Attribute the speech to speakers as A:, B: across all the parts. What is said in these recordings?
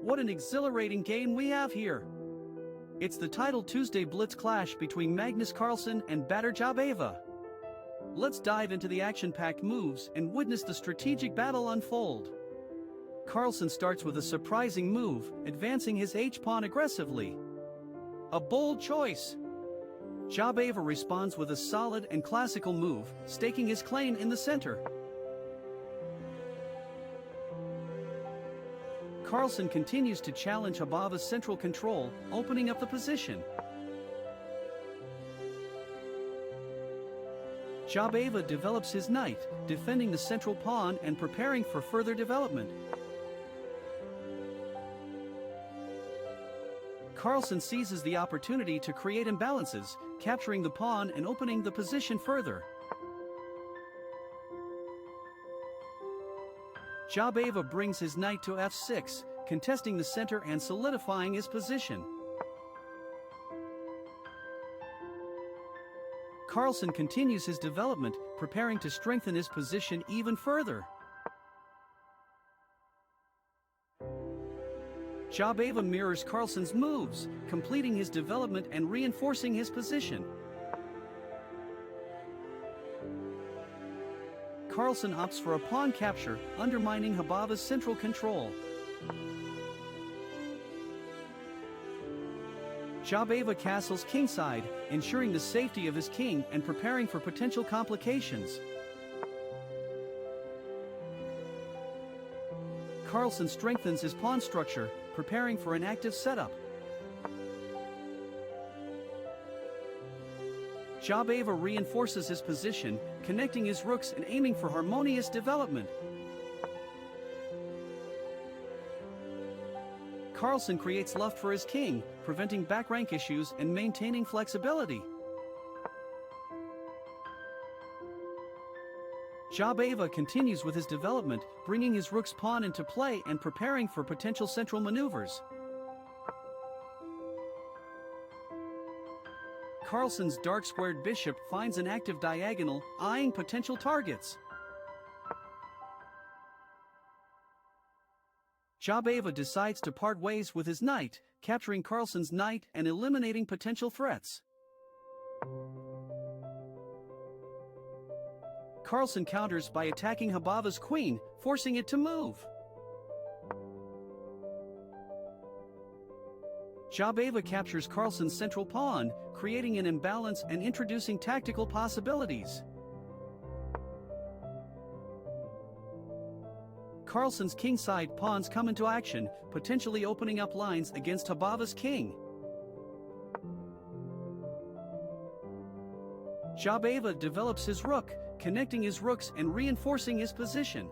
A: What an exhilarating game we have here! It's the title Tuesday Blitz clash between Magnus Carlsen and Baadur Jobava. Let's dive into the action-packed moves and witness the strategic battle unfold. Carlsen starts with a surprising move, advancing his h-pawn aggressively. A bold choice. Jobava responds with a solid and classical move, staking his claim in the center. Carlsen continues to challenge Jobava's central control, opening up the position. Jobava develops his knight, defending the central pawn and preparing for further development. Carlsen seizes the opportunity to create imbalances, capturing the pawn and opening the position further. Jobava brings his knight to f6, contesting the center and solidifying his position. Carlsen continues his development, preparing to strengthen his position even further. Jobava mirrors Carlsen's moves, completing his development and reinforcing his position. Carlsen opts for a pawn capture, undermining Jobava's central control. Jobava castles kingside, ensuring the safety of his king and preparing for potential complications. Carlsen strengthens his pawn structure, preparing for an active setup. Jobava reinforces his position, connecting his rooks and aiming for harmonious development. Carlsen creates luft for his king, preventing back rank issues and maintaining flexibility. Jobava continues with his development, bringing his rook's pawn into play and preparing for potential central maneuvers. Carlsen's dark-squared bishop finds an active diagonal, eyeing potential targets. Jobava decides to part ways with his knight, capturing Carlsen's knight and eliminating potential threats. Carlsen counters by attacking Jobava's queen, forcing it to move. Jobava captures Carlsen's central pawn, creating an imbalance and introducing tactical possibilities. Carlsen's kingside pawns come into action, potentially opening up lines against Jobava's king. Jobava develops his rook, connecting his rooks and reinforcing his position.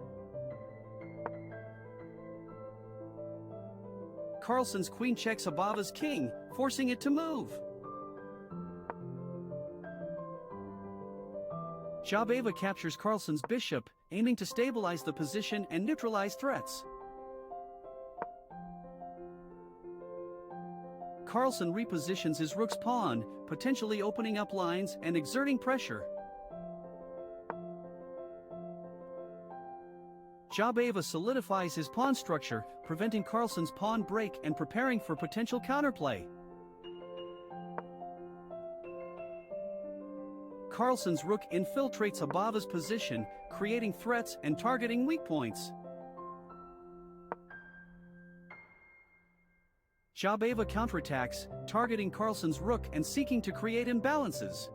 A: Carlsen's queen checks Jobava's king, forcing it to move. Jobava captures Carlsen's bishop, aiming to stabilize the position and neutralize threats. Carlsen repositions his rook's pawn, potentially opening up lines and exerting pressure. Jobava solidifies his pawn structure, preventing Carlsen's pawn break and preparing for potential counterplay. Carlsen's rook infiltrates Jobava's position, creating threats and targeting weak points. Jobava counterattacks, targeting Carlsen's rook and seeking to create imbalances.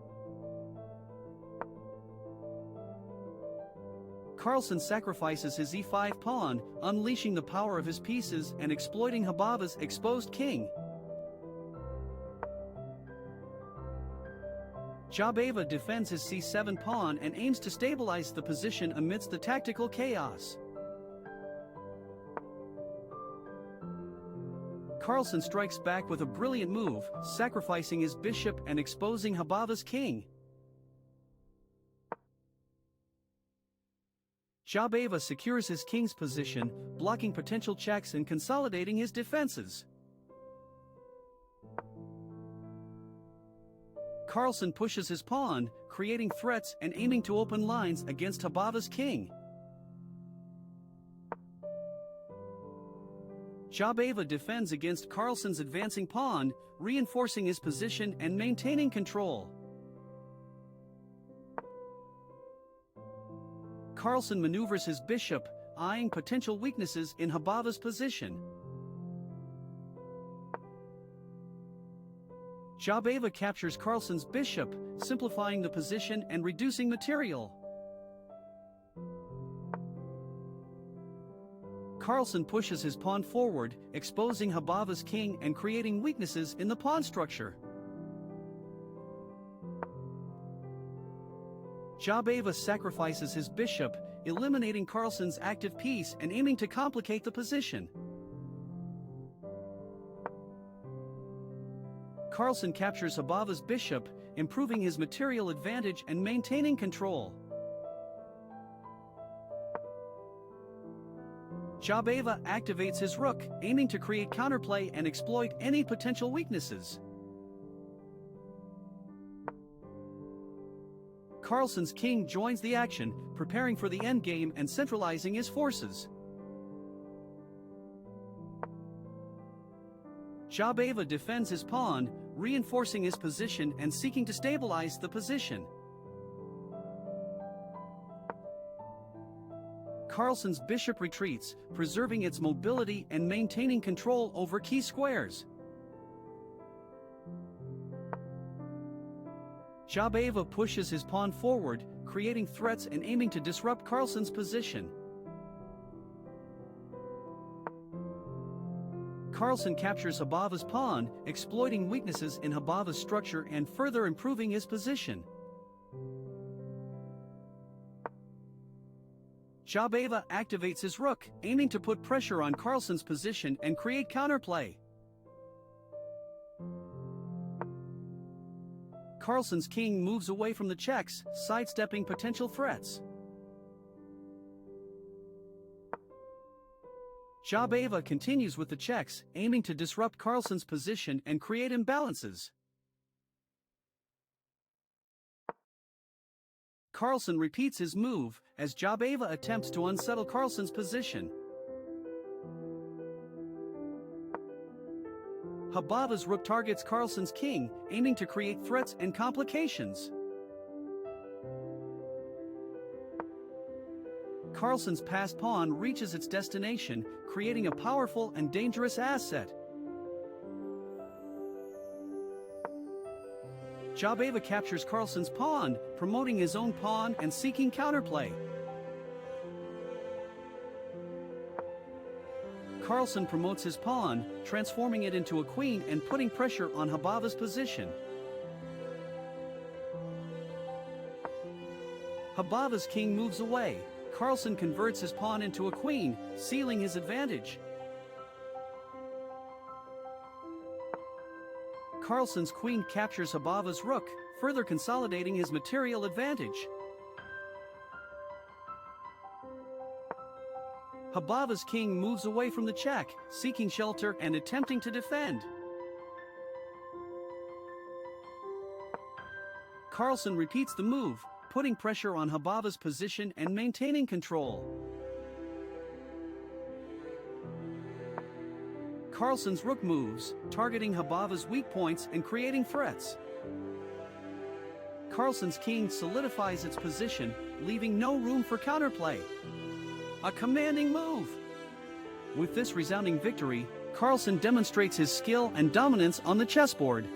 A: Carlsen sacrifices his e5 pawn, unleashing the power of his pieces and exploiting Jobava's exposed king. Jobava defends his c7 pawn and aims to stabilize the position amidst the tactical chaos. Carlsen strikes back with a brilliant move, sacrificing his bishop and exposing Jobava's king. Jobava secures his king's position, blocking potential checks and consolidating his defenses. Carlsen pushes his pawn, creating threats and aiming to open lines against Jobava's king. Jobava defends against Carlsen's advancing pawn, reinforcing his position and maintaining control. Carlsen maneuvers his bishop, eyeing potential weaknesses in Jobava's position. Jobava captures Carlsen's bishop, simplifying the position and reducing material. Carlsen pushes his pawn forward, exposing Jobava's king and creating weaknesses in the pawn structure. Jobava sacrifices his bishop, eliminating Carlsen's active piece and aiming to complicate the position. Carlsen captures Jobava's bishop, improving his material advantage and maintaining control. Jobava activates his rook, aiming to create counterplay and exploit any potential weaknesses. Carlsen's king joins the action, preparing for the endgame and centralizing his forces. Jobava defends his pawn, reinforcing his position and seeking to stabilize the position. Carlsen's bishop retreats, preserving its mobility and maintaining control over key squares. Jobava pushes his pawn forward, creating threats and aiming to disrupt Carlsen's position. Carlsen captures Jobava's pawn, exploiting weaknesses in Jobava's structure and further improving his position. Jobava activates his rook, aiming to put pressure on Carlsen's position and create counterplay. Carlsen's king moves away from the checks, sidestepping potential threats. Jobava continues with the checks, aiming to disrupt Carlsen's position and create imbalances. Carlsen repeats his move, as Jobava attempts to unsettle Carlsen's position. Jobava's rook targets Carlsen's king, aiming to create threats and complications. Carlsen's passed pawn reaches its destination, creating a powerful and dangerous asset. Jobava captures Carlsen's pawn, promoting his own pawn and seeking counterplay. Carlsen promotes his pawn, transforming it into a queen and putting pressure on Jobava's position. Jobava's king moves away. Carlsen converts his pawn into a queen, sealing his advantage. Carlsen's queen captures Jobava's rook, further consolidating his material advantage. Jobava's king moves away from the check, seeking shelter and attempting to defend. Carlsen repeats the move, putting pressure on Jobava's position and maintaining control. Carlsen's rook moves, targeting Jobava's weak points and creating threats. Carlsen's king solidifies its position, leaving no room for counterplay. A commanding move! With this resounding victory, Carlsen demonstrates his skill and dominance on the chessboard.